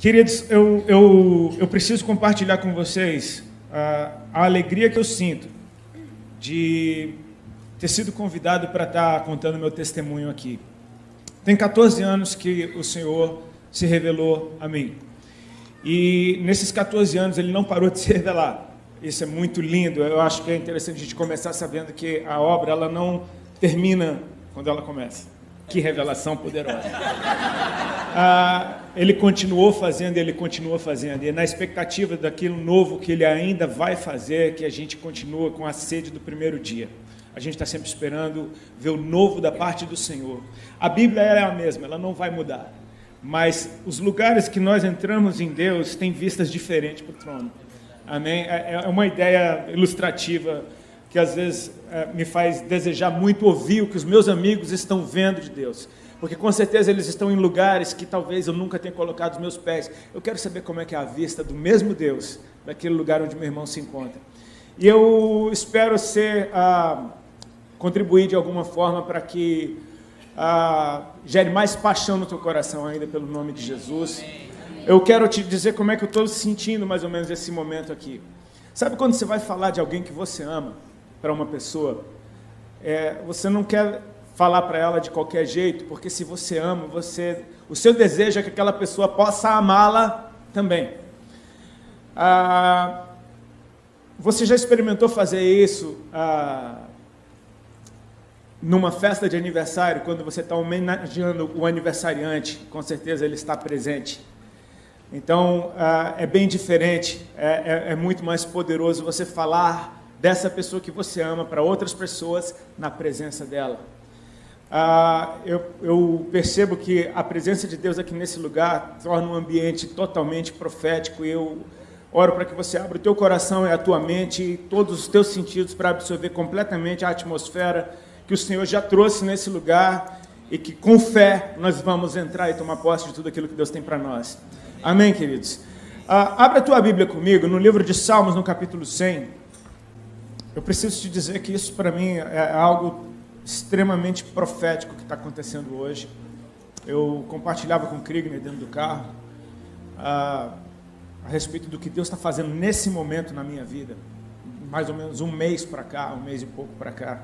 Queridos, eu preciso compartilhar com vocês a alegria que eu sinto de ter sido convidado para estar contando meu testemunho aqui. Tem 14 anos que o Senhor se revelou a mim. E nesses 14 anos Ele não parou de se revelar. Isso é muito lindo. Eu acho que é interessante a gente começar sabendo que a obra ela não termina quando ela começa. Que revelação poderosa. Ele continuou fazendo, ele continua fazendo. E é na expectativa daquilo novo que ele ainda vai fazer, que a gente continua com a sede do primeiro dia. A gente está sempre esperando ver o novo da parte do Senhor. A Bíblia é a mesma, ela não vai mudar. Mas os lugares que nós entramos em Deus têm vistas diferentes para o trono. Amém? É uma ideia ilustrativa que às vezes me faz desejar muito ouvir o que os meus amigos estão vendo de Deus. Porque com certeza eles estão em lugares que talvez eu nunca tenha colocado os meus pés. Eu quero saber como é que é a vista do mesmo Deus, daquele lugar onde meu irmão se encontra. E eu espero contribuir de alguma forma para que gere mais paixão no teu coração ainda pelo nome de Jesus. Eu quero te dizer como é que eu estou sentindo mais ou menos esse momento aqui. Sabe quando você vai falar de alguém que você ama para uma pessoa, você não quer falar para ela de qualquer jeito, porque se você ama, o seu desejo é que aquela pessoa possa amá-la também. Você já experimentou fazer isso numa festa de aniversário, quando você está homenageando o aniversariante? Com certeza ele está presente. Então, é bem diferente, é muito mais poderoso você falar dessa pessoa que você ama para outras pessoas na presença dela. Eu percebo que a presença de Deus aqui nesse lugar torna um ambiente totalmente profético. Eu oro para que você abra o teu coração e a tua mente e todos os teus sentidos para absorver completamente a atmosfera que o Senhor já trouxe nesse lugar e que com fé nós vamos entrar e tomar posse de tudo aquilo que Deus tem para nós. Amém, queridos? Abra a tua Bíblia comigo no livro de Salmos, no capítulo 100. Eu preciso te dizer que isso para mim é algo extremamente profético que está acontecendo hoje. Eu compartilhava com o Kriegner dentro do carro a respeito do que Deus está fazendo nesse momento na minha vida. Mais ou menos um mês para cá, um mês e pouco para cá.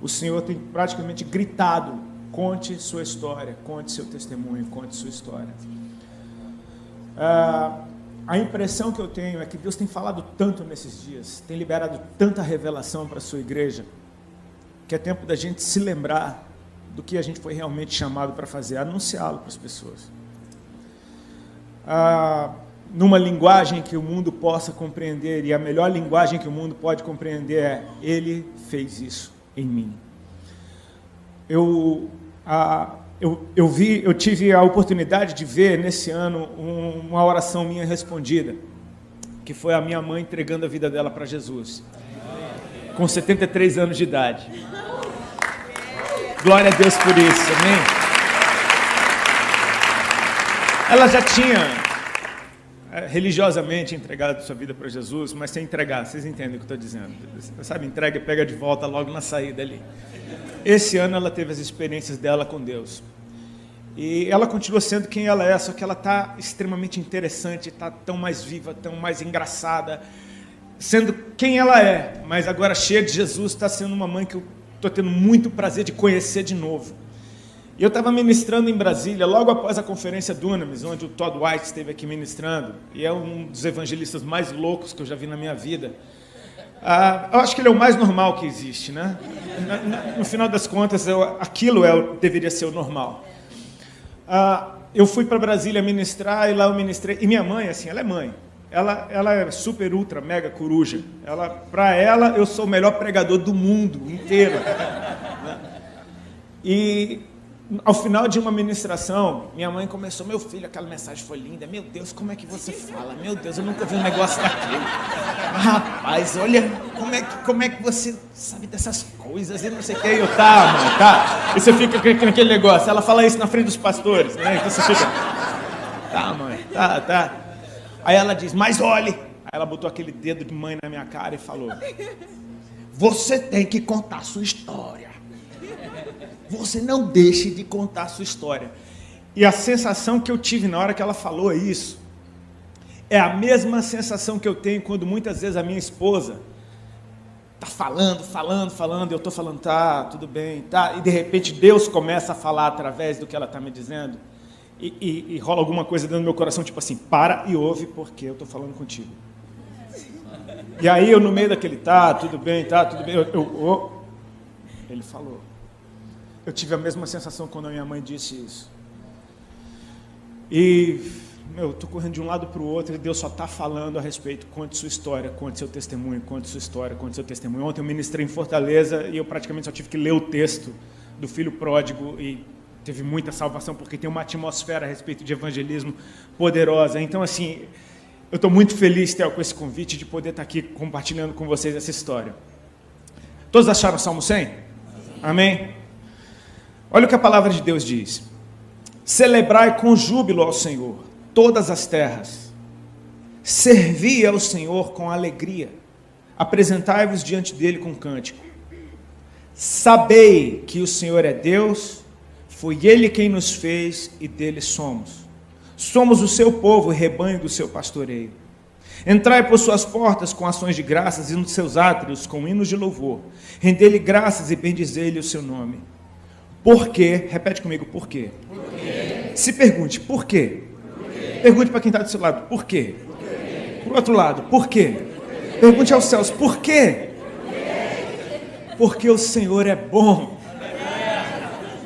O Senhor tem praticamente gritado: conte sua história, conte seu testemunho, conte sua história. A impressão que eu tenho é que Deus tem falado tanto nesses dias, tem liberado tanta revelação para a sua igreja, que é tempo da gente se lembrar do que a gente foi realmente chamado para fazer, anunciá-lo para as pessoas. Numa linguagem que o mundo possa compreender, e a melhor linguagem que o mundo pode compreender é: Ele fez isso em mim. Eu tive a oportunidade de ver nesse ano uma oração minha respondida, que foi a minha mãe entregando a vida dela para Jesus, com 73 anos de idade. Glória a Deus por isso, amém? Ela já tinha religiosamente entregado sua vida para Jesus, mas sem entregar, vocês entendem o que eu estou dizendo? Sabe, entrega e pega de volta logo na saída ali. Esse ano ela teve as experiências dela com Deus. E ela continua sendo quem ela é, só que ela está extremamente interessante, está tão mais viva, tão mais engraçada, sendo quem ela é, mas agora cheia de Jesus, está sendo uma mãe que eu estou tendo muito prazer de conhecer de novo. E eu estava ministrando em Brasília, logo após a conferência Dunamis, onde o Todd White esteve aqui ministrando, e é um dos evangelistas mais loucos que eu já vi na minha vida. Eu acho que ele é o mais normal que existe, né? No final das contas, aquilo deveria ser o normal. Eu fui para Brasília ministrar, e lá eu ministrei. E minha mãe, assim, ela é mãe. Ela é super, ultra, mega coruja. Para ela, eu sou o melhor pregador do mundo inteiro. E ao final de uma ministração, minha mãe começou: meu filho, aquela mensagem foi linda, meu Deus, como é que você fala? Meu Deus, eu nunca vi um negócio daquele. Rapaz, olha, como é que você sabe dessas coisas? E não sei o que. E eu, tá, mãe, tá. E você fica com aquele negócio. Ela fala isso na frente dos pastores, né? Então você fica: tá, mãe, tá. Aí ela diz: mas olhe. Aí ela botou aquele dedo de mãe na minha cara e falou: você tem que contar a sua história. Você não deixe de contar a sua história. E a sensação que eu tive na hora que ela falou isso é a mesma sensação que eu tenho quando muitas vezes a minha esposa está falando, e eu estou falando, tá, tudo bem, tá, e de repente Deus começa a falar através do que ela está me dizendo, e rola alguma coisa dentro do meu coração, tipo assim, para e ouve, porque eu estou falando contigo. E aí eu no meio daquele, tudo bem, ele falou. Eu tive a mesma sensação quando a minha mãe disse isso. E, eu estou correndo de um lado para o outro e Deus só está falando a respeito, conte sua história, conte seu testemunho, conte sua história, conte seu testemunho. Ontem eu ministrei em Fortaleza e eu praticamente só tive que ler o texto do filho pródigo e teve muita salvação, porque tem uma atmosfera a respeito de evangelismo poderosa. Então, assim, eu estou muito feliz, Theo, com esse convite de poder estar aqui compartilhando com vocês essa história. Todos acharam o Salmo 100? Amém? Olha o que a palavra de Deus diz. Celebrai com júbilo ao Senhor todas as terras. Servi ao Senhor com alegria. Apresentai-vos diante dele com cântico. Sabei que o Senhor é Deus, foi ele quem nos fez e dele somos. Somos o seu povo e rebanho do seu pastoreio. Entrai por suas portas com ações de graças e nos seus átrios com hinos de louvor. Rendei-lhe graças e bendizei-lhe o seu nome. Por quê? Repete comigo, por quê? Por quê? Se pergunte, por quê? Por quê? Pergunte para quem está do seu lado, por quê? Para o outro lado, por quê? Pergunte aos céus, por quê? Porque o Senhor é bom.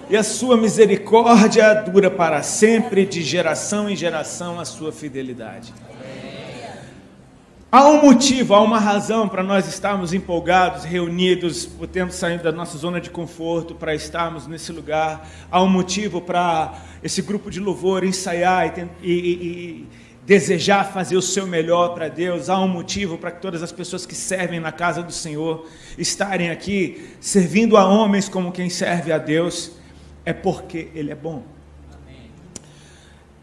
E a sua misericórdia dura para sempre, de geração em geração a sua fidelidade. Há um motivo, há uma razão para nós estarmos empolgados, reunidos, por termos saído da nossa zona de conforto, para estarmos nesse lugar. Há um motivo para esse grupo de louvor ensaiar e desejar fazer o seu melhor para Deus. Há um motivo para que todas as pessoas que servem na casa do Senhor estarem aqui, servindo a homens como quem serve a Deus. É porque Ele é bom.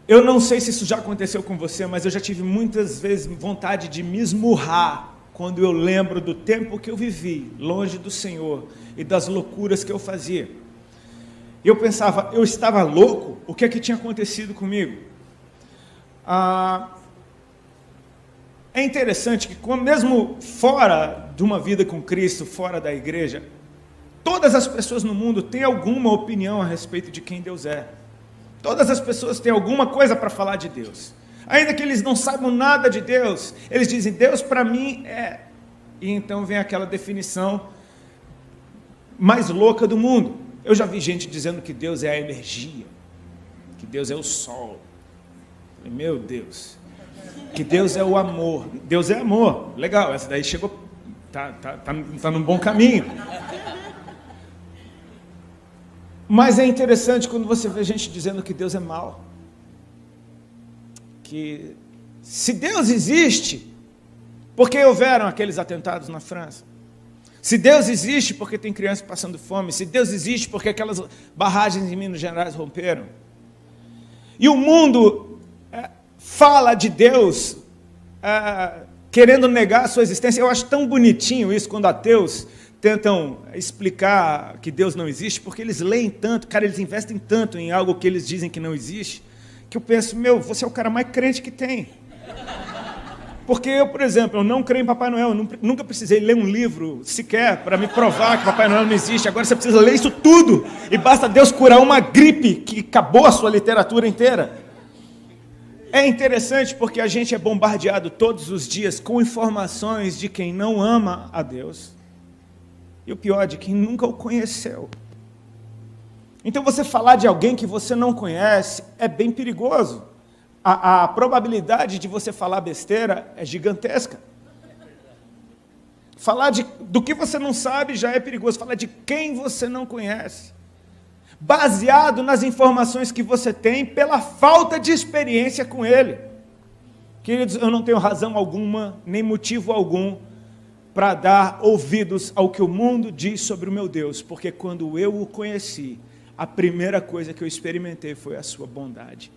Eu não sei se isso já aconteceu com você, mas eu já tive muitas vezes vontade de me esmurrar quando eu lembro do tempo que eu vivi longe do Senhor e das loucuras que eu fazia. Eu pensava, eu estava louco? O que é que tinha acontecido comigo? É interessante que mesmo fora de uma vida com Cristo, fora da igreja, todas as pessoas no mundo têm alguma opinião a respeito de quem Deus é. Todas as pessoas têm alguma coisa para falar de Deus. Ainda que eles não saibam nada de Deus, eles dizem, Deus para mim é... E então vem aquela definição mais louca do mundo. Eu já vi gente dizendo que Deus é a energia, que Deus é o sol. Meu Deus. Que Deus é o amor. Deus é amor. Legal, essa daí chegou... Tá num bom caminho. Mas é interessante quando você vê gente dizendo que Deus é mau. Que se Deus existe, por que houveram aqueles atentados na França? Se Deus existe, por que tem crianças passando fome? Se Deus existe, por que aquelas barragens em Minas Gerais romperam? E o mundo fala de Deus querendo negar a sua existência. Eu acho tão bonitinho isso quando ateus tentam explicar que Deus não existe, porque eles leem tanto, cara, eles investem tanto em algo que eles dizem que não existe, que eu penso, você é o cara mais crente que tem. Porque eu, por exemplo, eu não creio em Papai Noel, nunca precisei ler um livro sequer para me provar que Papai Noel não existe. Agora você precisa ler isso tudo, e basta Deus curar uma gripe que acabou a sua literatura inteira. É interessante porque a gente é bombardeado todos os dias com informações de quem não ama a Deus, e o pior, de quem nunca o conheceu. Então você falar de alguém que você não conhece é bem perigoso. A probabilidade de você falar besteira é gigantesca. Falar do que você não sabe já é perigoso. Falar de quem você não conhece, baseado nas informações que você tem pela falta de experiência com ele. Queridos, eu não tenho razão alguma, nem motivo algum, para dar ouvidos ao que o mundo diz sobre o meu Deus, porque quando eu o conheci, a primeira coisa que eu experimentei foi a sua bondade.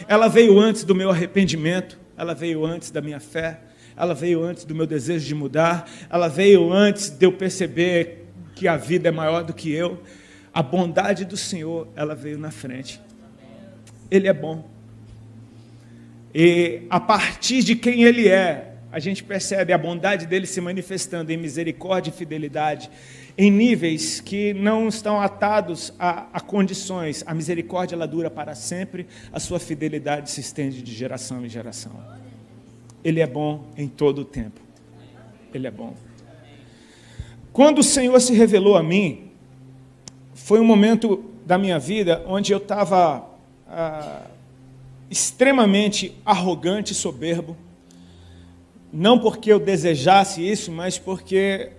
Ela veio antes do meu arrependimento, ela veio antes da minha fé, ela veio antes do meu desejo de mudar, ela veio antes de eu perceber que a vida é maior do que eu. A bondade do Senhor, ela veio na frente. Ele é bom. E a partir de quem Ele é, a gente percebe a bondade dele se manifestando em misericórdia e fidelidade, em níveis que não estão atados a condições. A misericórdia, ela dura para sempre, a sua fidelidade se estende de geração em geração. Ele é bom em todo o tempo. Ele é bom. Quando o Senhor se revelou a mim, foi um momento da minha vida onde eu estava extremamente arrogante e soberbo, não porque eu desejasse isso, mas porque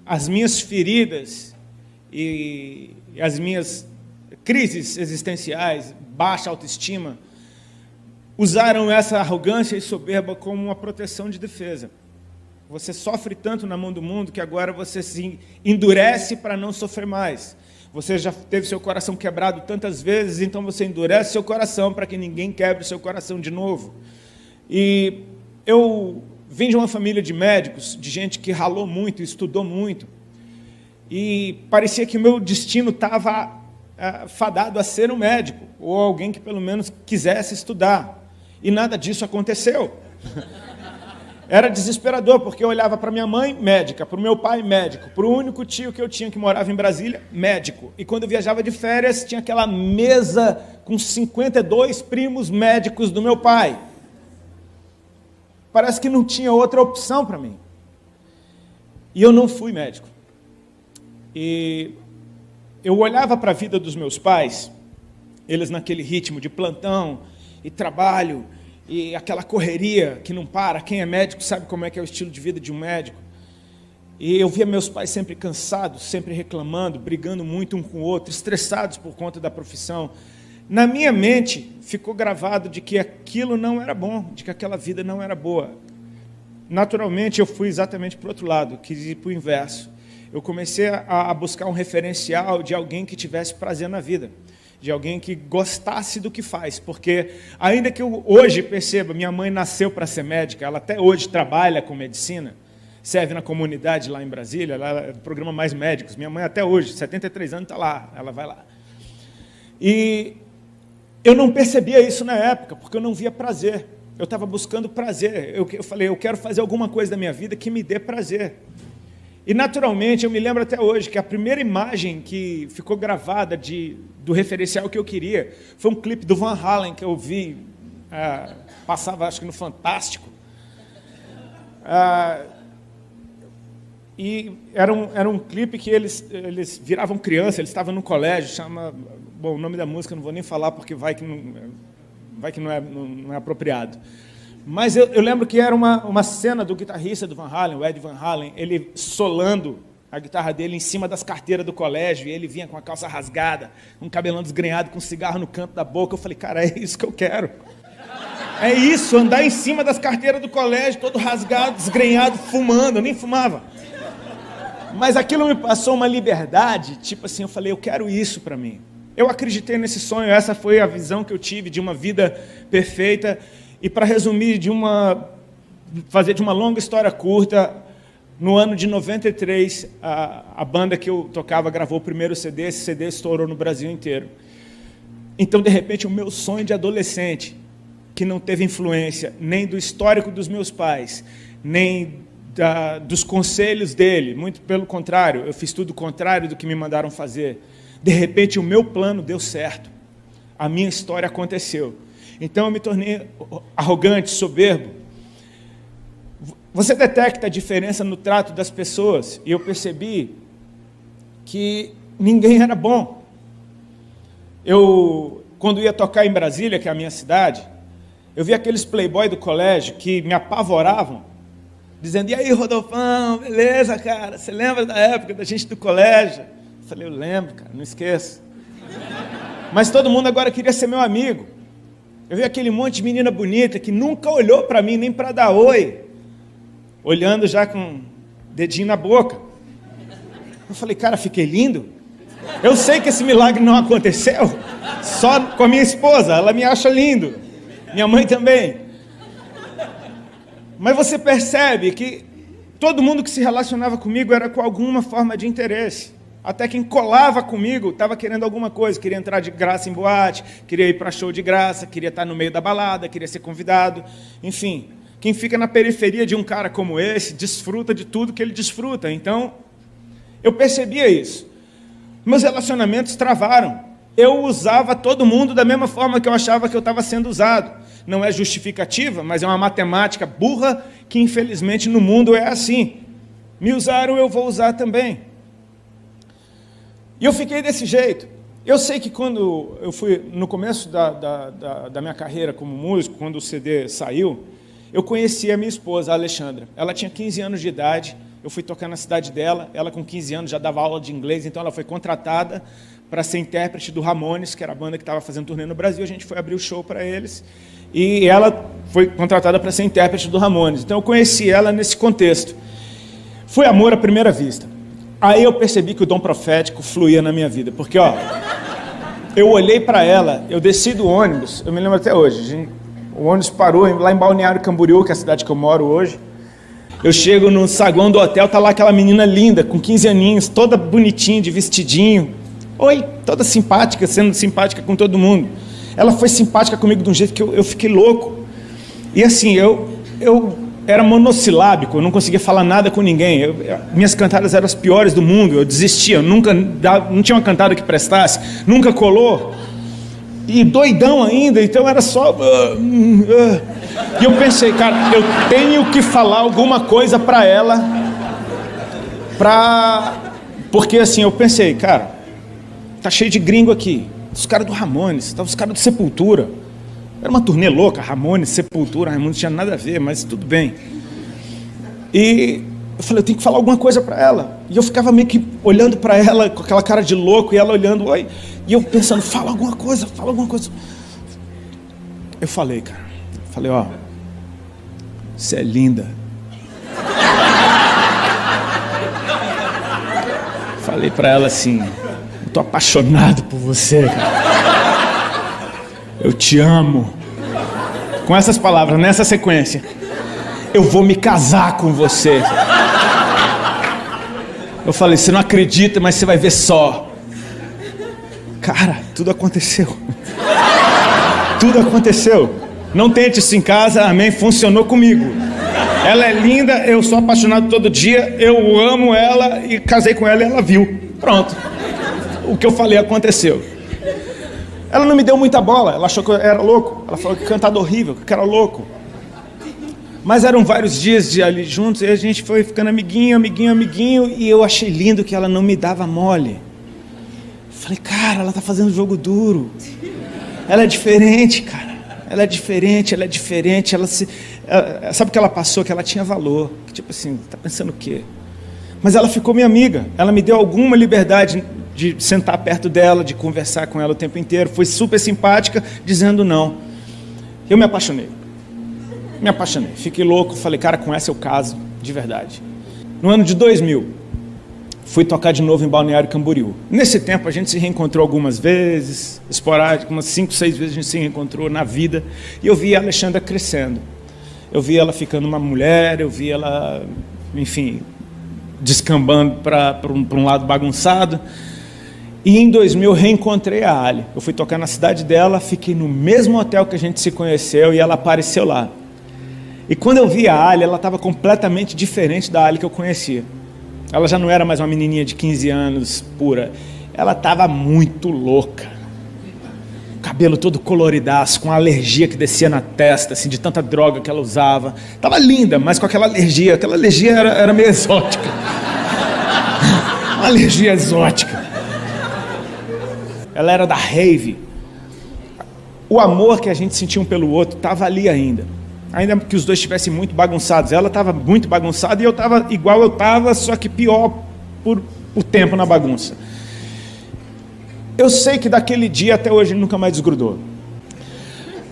as minhas feridas e as minhas crises existenciais, baixa autoestima, usaram essa arrogância e soberba como uma proteção de defesa. Você sofre tanto na mão do mundo que agora você se endurece para não sofrer mais. Você já teve seu coração quebrado tantas vezes, então você endurece seu coração para que ninguém quebre seu coração de novo. E eu vim de uma família de médicos, de gente que ralou muito, estudou muito, e parecia que o meu destino estava fadado a ser um médico, ou alguém que pelo menos quisesse estudar. E nada disso aconteceu. Era desesperador, porque eu olhava para minha mãe, médica, para o meu pai, médico, para o único tio que eu tinha que morava em Brasília, médico. E quando eu viajava de férias, tinha aquela mesa com 52 primos médicos do meu pai. Parece que não tinha outra opção para mim. E eu não fui médico. E eu olhava para a vida dos meus pais, eles naquele ritmo de plantão e trabalho, e aquela correria que não para. Quem é médico sabe como é que é o estilo de vida de um médico. E eu via meus pais sempre cansados, sempre reclamando, brigando muito um com o outro, estressados por conta da profissão. Na minha mente ficou gravado de que aquilo não era bom, de que aquela vida não era boa. Naturalmente eu fui exatamente para o outro lado, quis ir para o inverso. Eu comecei a buscar um referencial de alguém que tivesse prazer na vida, de alguém que gostasse do que faz, porque ainda que eu hoje perceba, minha mãe nasceu para ser médica, ela até hoje trabalha com medicina, serve na comunidade lá em Brasília, ela é do programa Mais Médicos, minha mãe até hoje, 73 anos, está lá, ela vai lá. E eu não percebia isso na época, porque eu não via prazer, eu estava buscando prazer, eu falei, eu quero fazer alguma coisa da minha vida que me dê prazer. E, naturalmente, eu me lembro até hoje que a primeira imagem que ficou gravada do referencial que eu queria foi um clipe do Van Halen que eu vi, passava, acho que no Fantástico. E era um clipe que eles viravam criança, eles estavam no colégio, bom, o nome da música eu não vou nem falar porque vai que não é apropriado. Mas eu lembro que era uma cena do guitarrista do Van Halen, o Ed Van Halen, ele solando a guitarra dele em cima das carteiras do colégio, e ele vinha com a calça rasgada, um cabelão desgrenhado, com um cigarro no canto da boca. Eu falei, cara, é isso que eu quero. É isso, andar em cima das carteiras do colégio, todo rasgado, desgrenhado, fumando. Eu nem fumava. Mas aquilo me passou uma liberdade, tipo assim, eu falei, eu quero isso para mim. Eu acreditei nesse sonho, essa foi a visão que eu tive de uma vida perfeita. E para resumir, fazer de uma longa história curta, no ano de 93, a banda que eu tocava gravou o primeiro CD, esse CD estourou no Brasil inteiro. Então, de repente, o meu sonho de adolescente, que não teve influência nem do histórico dos meus pais, nem dos conselhos dele, muito pelo contrário, eu fiz tudo o contrário do que me mandaram fazer. De repente, o meu plano deu certo, a minha história aconteceu. Então eu me tornei arrogante, soberbo. Você detecta a diferença no trato das pessoas, e eu percebi que ninguém era bom. Eu, quando ia tocar em Brasília, que é a minha cidade, eu vi aqueles playboy do colégio que me apavoravam, dizendo, e aí, Rodolfão, beleza, cara? Você lembra da época da gente do colégio? Eu falei, eu lembro, cara, não esqueço. Mas todo mundo agora queria ser meu amigo. Eu vi aquele monte de menina bonita que nunca olhou para mim, nem para dar oi, olhando já com o dedinho na boca. Eu falei, cara, fiquei lindo? Eu sei que esse milagre não aconteceu só com a minha esposa, ela me acha lindo, minha mãe também. Mas você percebe que todo mundo que se relacionava comigo era com alguma forma de interesse. Até quem colava comigo estava querendo alguma coisa, queria entrar de graça em boate, queria ir para show de graça, queria estar no meio da balada, queria ser convidado. Enfim, quem fica na periferia de um cara como esse, desfruta de tudo que ele desfruta. Então, eu percebia isso. Meus relacionamentos travaram. Eu usava todo mundo da mesma forma que eu achava que eu estava sendo usado. Não é justificativa, mas é uma matemática burra que, infelizmente, no mundo é assim. Me usaram, eu vou usar também. E eu fiquei desse jeito. Eu sei que quando eu fui, no começo da minha carreira como músico, quando o CD saiu, eu conheci a minha esposa, a Alexandra. Ela tinha 15 anos de idade, eu fui tocar na cidade dela, ela com 15 anos já dava aula de inglês, então ela foi contratada para ser intérprete do Ramones, que era a banda que estava fazendo turnê no Brasil, a gente foi abrir o show para eles, e ela foi contratada para ser intérprete do Ramones. Então eu conheci ela nesse contexto. Foi amor à primeira vista. Aí eu percebi que o dom profético fluía na minha vida, porque, eu olhei para ela, eu desci do ônibus, eu me lembro até hoje, o ônibus parou lá em Balneário Camboriú, que é a cidade que eu moro hoje. Eu chego no saguão do hotel, tá lá aquela menina linda, com 15 aninhos, toda bonitinha, de vestidinho. Oi, toda simpática, sendo simpática com todo mundo. Ela foi simpática comigo de um jeito que eu fiquei louco. E assim, eu era monossilábico, eu não conseguia falar nada com ninguém. Minhas cantadas eram as piores do mundo, eu desistia, não tinha uma cantada que prestasse, nunca colou. E doidão ainda, então era só... E eu pensei, cara, eu tenho que falar alguma coisa para ela, porque assim, eu pensei, cara, tá cheio de gringo aqui, os caras do Ramones, os caras do Sepultura. Era uma turnê louca, Ramones, Sepultura, Ramones não tinha nada a ver, mas tudo bem. E eu falei, eu tenho que falar alguma coisa para ela. E eu ficava meio que olhando para ela com aquela cara de louco, e ela olhando, oi. E eu pensando, fala alguma coisa. Eu falei, cara, você é linda. Falei para ela assim, eu tô apaixonado por você, cara. Eu te amo. Com essas palavras, nessa sequência. Eu vou me casar com você. Eu falei, você não acredita, mas você vai ver só. Cara, tudo aconteceu. Tudo aconteceu. Não tente isso em casa, amém? Funcionou comigo. Ela é linda, eu sou apaixonado todo dia, eu amo ela e casei com ela e ela viu. Pronto. O que eu falei aconteceu. Ela não me deu muita bola, ela achou que eu era louco. Ela falou que cantava horrível, que eu era louco. Mas eram vários dias de ali juntos, e a gente foi ficando amiguinho, e eu achei lindo que ela não me dava mole. Falei, cara, ela tá fazendo jogo duro. Ela é diferente, cara. Ela é diferente. Sabe o que ela passou? Que ela tinha valor. Que, tipo assim, tá pensando o quê? Mas ela ficou minha amiga. Ela me deu alguma liberdade de sentar perto dela, de conversar com ela o tempo inteiro. Foi super simpática, dizendo não. Eu me apaixonei. Fiquei louco. Falei, cara, com essa eu caso, de verdade. No ano de 2000, fui tocar de novo em Balneário Camboriú. Nesse tempo, a gente se reencontrou algumas vezes, esporádico, umas 5, 6 vezes a gente se reencontrou na vida. E eu vi a Alexandra crescendo. Eu vi ela ficando uma mulher, eu vi ela, enfim, descambando para um lado bagunçado. E em 2000 reencontrei a Ali. Eu fui tocar na cidade dela, fiquei no mesmo hotel que a gente se conheceu e ela apareceu lá. E quando eu vi a Ali, ela estava completamente diferente da Ali que eu conhecia. Ela já não era mais uma menininha de 15 anos pura. Ela estava muito louca. Cabelo todo coloridaço, com alergia que descia na testa, assim, de tanta droga que ela usava. Estava linda, mas com aquela alergia. Aquela alergia era meio exótica. Uma alergia exótica. Ela era da rave. O amor que a gente sentia um pelo outro estava ali ainda. Ainda que os dois estivessem muito bagunçados. Ela estava muito bagunçada e eu estava igual eu estava, só que pior por o tempo na bagunça. Eu sei que daquele dia até hoje ele nunca mais desgrudou.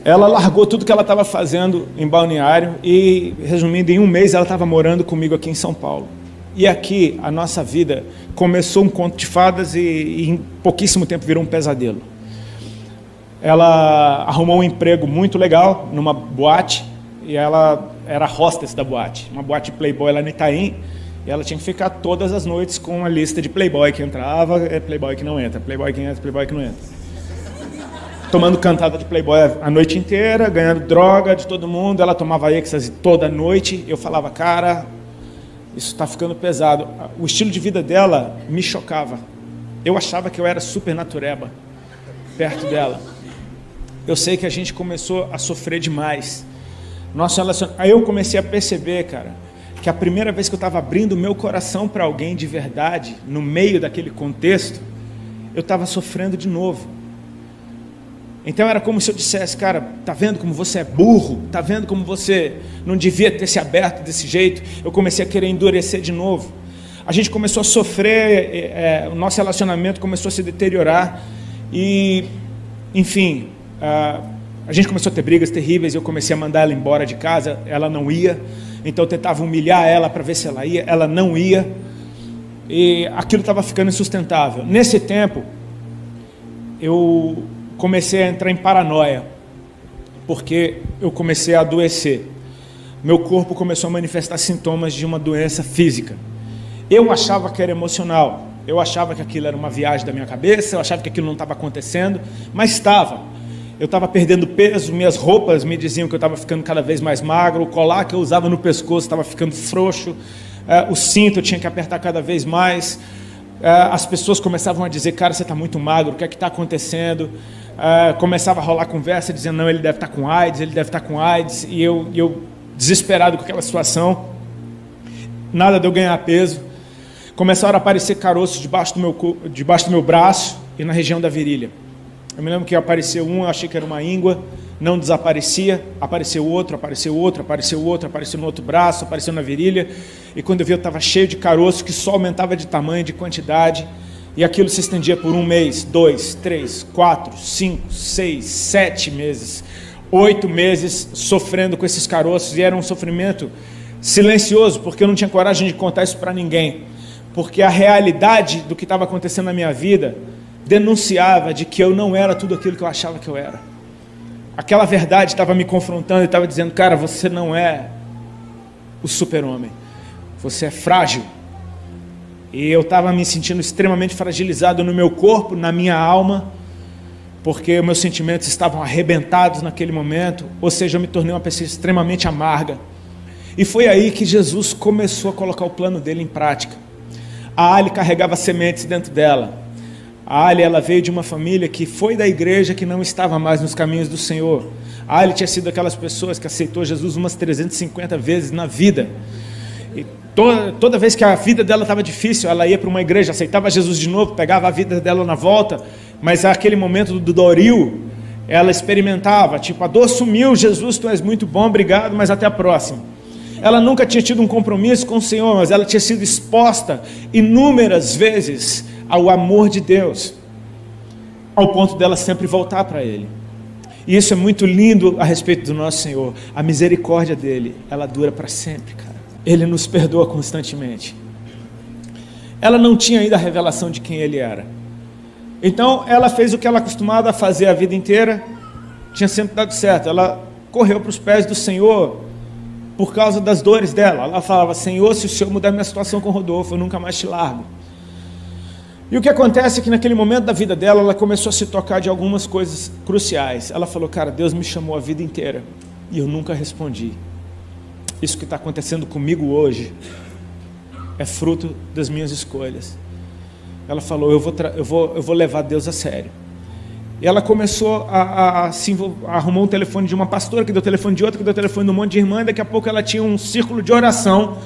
Ela largou tudo que ela estava fazendo em Balneário e, resumindo, em um mês ela estava morando comigo aqui em São Paulo. E aqui a nossa vida começou um conto de fadas e em pouquíssimo tempo virou um pesadelo. Ela arrumou um emprego muito legal numa boate e ela era hostess da boate, uma boate Playboy lá no Itaim, E ela tinha que ficar todas as noites com uma lista de playboy que entrava, playboy que não entra, playboy que entra, playboy que não entra. Tomando cantada de playboy a noite inteira, ganhando droga de todo mundo. Ela tomava êxtase toda noite. Eu falava, cara, isso está ficando pesado. O estilo de vida dela me chocava. Eu achava que eu era super natureba perto dela. Eu sei que a gente começou a sofrer demais. Aí eu comecei a perceber, cara, que a primeira vez que eu estava abrindo o meu coração para alguém de verdade, no meio daquele contexto, eu estava sofrendo de novo. Então era como se eu dissesse, cara, tá vendo como você é burro? Tá vendo como você não devia ter se aberto desse jeito? Eu comecei a querer endurecer de novo. A gente começou a sofrer, o nosso relacionamento começou a se deteriorar e, enfim, a gente começou a ter brigas terríveis. Eu comecei a mandar ela embora de casa, ela não ia. Então eu tentava humilhar ela para ver se ela ia, ela não ia. E aquilo estava ficando insustentável. Nesse tempo, eu comecei a entrar em paranoia, porque eu comecei a adoecer. Meu corpo começou a manifestar sintomas de uma doença física. Eu achava que era emocional, eu achava que aquilo era uma viagem da minha cabeça, eu achava que aquilo não estava acontecendo, mas estava. Eu estava perdendo peso, minhas roupas me diziam que eu estava ficando cada vez mais magro, o colar que eu usava no pescoço estava ficando frouxo, o cinto eu tinha que apertar cada vez mais. As pessoas começavam a dizer, cara, você está muito magro, o que é que está acontecendo? Começava a rolar conversa, dizendo, não, ele deve estar com AIDS, ele deve estar com AIDS, e eu desesperado com aquela situação, nada de eu ganhar peso. Começaram a aparecer caroços debaixo do meu braço e na região da virilha. Eu me lembro que apareceu um, eu achei que era uma íngua, não desaparecia, apareceu outro, apareceu outro, apareceu outro, apareceu no outro braço, apareceu na virilha, e quando eu vi eu estava cheio de caroço que só aumentava de tamanho, de quantidade, e aquilo se estendia por 1 mês, 2, 3, 4, 5, 6, 7 meses, 8 meses sofrendo com esses caroços, e era um sofrimento silencioso, porque eu não tinha coragem de contar isso para ninguém, porque a realidade do que estava acontecendo na minha vida denunciava de que eu não era tudo aquilo que eu achava que eu era. Aquela verdade estava me confrontando e estava dizendo, cara, você não é o super-homem, você é frágil. E eu estava me sentindo extremamente fragilizado no meu corpo, na minha alma, porque meus sentimentos estavam arrebentados naquele momento, ou seja, eu me tornei uma pessoa extremamente amarga. E foi aí que Jesus começou a colocar o plano dele em prática. A Ali carregava sementes dentro dela. A Ali, ela veio de uma família que foi da igreja, que não estava mais nos caminhos do Senhor. A Ali tinha sido aquelas pessoas que aceitou Jesus umas 350 vezes na vida. E toda vez que a vida dela estava difícil, ela ia para uma igreja, aceitava Jesus de novo, pegava a vida dela na volta, mas naquele momento do Doril, ela experimentava, tipo, a dor sumiu, Jesus, tu és muito bom, obrigado, mas até a próxima. Ela nunca tinha tido um compromisso com o Senhor, mas ela tinha sido exposta inúmeras vezes ao amor de Deus, ao ponto dela sempre voltar para Ele. E isso é muito lindo a respeito do nosso Senhor. A misericórdia dEle, ela dura para sempre, cara. Ele nos perdoa constantemente. Ela não tinha ainda a revelação de quem Ele era. Então, ela fez o que ela acostumada a fazer a vida inteira, tinha sempre dado certo. Ela correu para os pés do Senhor por causa das dores dela. Ela falava, Senhor, se o Senhor mudar minha situação com o Rodolfo, eu nunca mais te largo. E o que acontece é que naquele momento da vida dela, ela começou a se tocar de algumas coisas cruciais. Ela falou, cara, Deus me chamou a vida inteira e eu nunca respondi. Isso que está acontecendo comigo hoje é fruto das minhas escolhas. Ela falou, eu vou levar Deus a sério. E ela começou a arrumar um telefone de uma pastora, que deu telefone de outra, que deu telefone de um monte de irmã, e daqui a pouco ela tinha um círculo de oração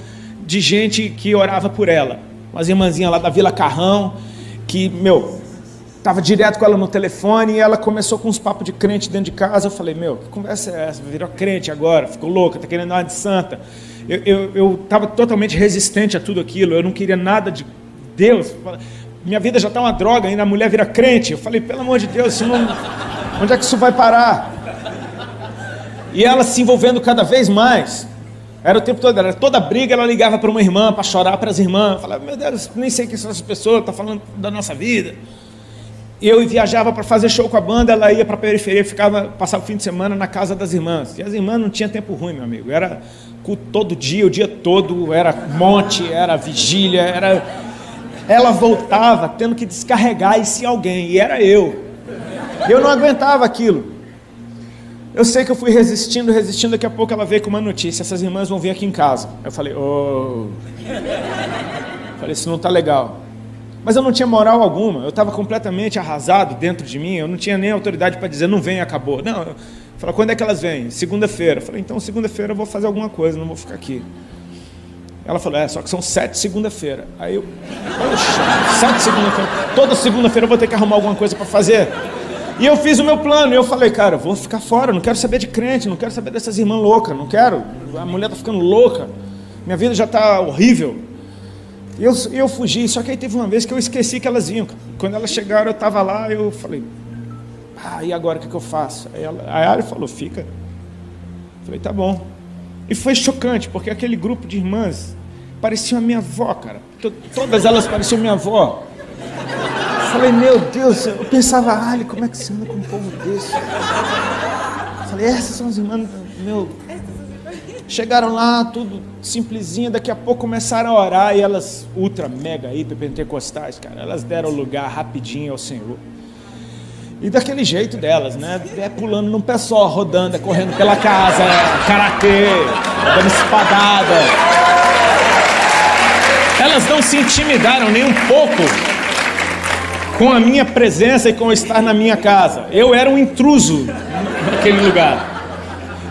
de gente que orava por ela. Umas irmãzinhas lá da Vila Carrão, que, estava direto com ela no telefone, e ela começou com uns papos de crente dentro de casa. Eu falei, que conversa é essa? Virou crente agora, ficou louca, está querendo uma de santa. Eu estava totalmente resistente a tudo aquilo, eu não queria nada de Deus. Minha vida já está uma droga, ainda a mulher vira crente. Eu falei, pelo amor de Deus, onde é que isso vai parar? E ela se envolvendo cada vez mais. Era o tempo todo, era toda briga, ela ligava para uma irmã, para chorar para as irmãs. Eu falava, meu Deus, nem sei quem são essas pessoas, está falando da nossa vida. eu viajava para fazer show com a banda, ela ia para a periferia, passava o fim de semana na casa das irmãs. E as irmãs não tinham tempo ruim, meu amigo. Era culto todo dia, o dia todo, era monte, era vigília, Ela voltava tendo que descarregar isso em alguém, e era eu. Eu não aguentava aquilo. Eu sei que eu fui resistindo, daqui a pouco ela veio com uma notícia: essas irmãs vão vir aqui em casa. Eu falei, Falei, isso não está legal. Mas eu não tinha moral alguma, eu estava completamente arrasado dentro de mim, eu não tinha nem autoridade para dizer, não vem, acabou. Não, eu falei, quando é que elas vêm? Segunda-feira. Eu falei, então segunda-feira eu vou fazer alguma coisa, não vou ficar aqui. Ela falou, só que são 7 segunda-feira. Aí eu, poxa, 7 segunda-feira, toda segunda-feira eu vou ter que arrumar alguma coisa para fazer. E eu fiz o meu plano, e eu falei, cara, eu vou ficar fora, não quero saber de crente, não quero saber dessas irmãs loucas, não quero, a mulher está ficando louca, minha vida já está horrível. E eu fugi, só que aí teve uma vez que eu esqueci que elas vinham. Quando elas chegaram, eu estava lá, eu falei, e agora o que eu faço? Aí a Ari falou, fica. Eu falei, tá bom. E foi chocante, porque aquele grupo de irmãs parecia a minha avó, cara. Todas elas pareciam minha avó. Eu falei, meu Deus, eu pensava, Ali, como é que você anda com um povo desse? Eu falei, essas são as irmãs, meu... Chegaram lá, tudo simplesinho, daqui a pouco começaram a orar, e elas, ultra, mega, hiper pentecostais, cara, elas deram lugar rapidinho ao Senhor. E daquele jeito delas, né? Pulando num pé só, rodando, correndo pela casa, karatê, dando espadada. Elas não se intimidaram nem um pouco com a minha presença e com estar na minha casa. Eu era um intruso naquele lugar.